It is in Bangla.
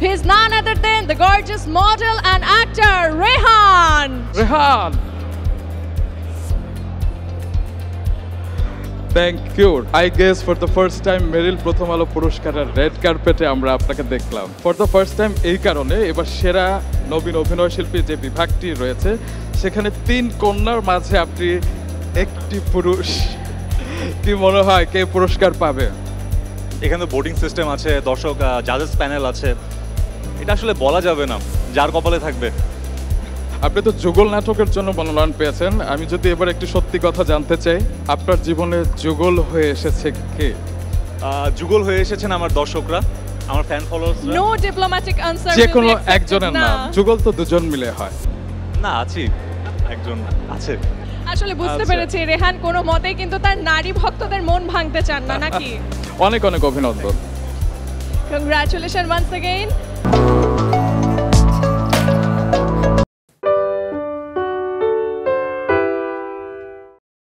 He is none other than the gorgeous model and actor Rehan. Rehan. Thank you. I guess for the first time মেরিল প্রথম আলো পুরস্কারের রেড কার্পেটে আমরা আপনাকে দেখলাম। For the first time এই কারণে এবার সেরা নবীন অভিনয় শিল্পী যে বিভাগটি রয়েছে সেখানে 3 কন্যার মাঝে আপনি একটি পুরুষ। কি মনে হয় কে পুরস্কার পাবে? এখানে ভোটিং সিস্টেম আছে, দর্শক জাজেস প্যানেল আছে, এটা আসলে বলা যাবে না, যার কপালে থাকবে। আপনি তো যুগল নাটকের জন্য মনোনয়ন পেয়েছেন। আমি যদি এবার একটি সত্যি কথা জানতে চাই, আপনার জীবনে যুগল হয়ে এসেছে কে? যুগল হয়ে এসেছেন আমার দর্শকরা, আমার ফ্যান ফলোয়ার্সরা। No diplomatic answer. যে কোনো একজনের নাম, যুগল তো দুজন মিলে হয়। না, আছি, একজন আছে। আসলে বুঝতে পেরেছি রেহান কোনো মতেই কিন্তু তার নারী ভক্তদের মন ভাঙতে চান না, নাকি? অনেক অনেক অভিনন্দন। Congratulations once again.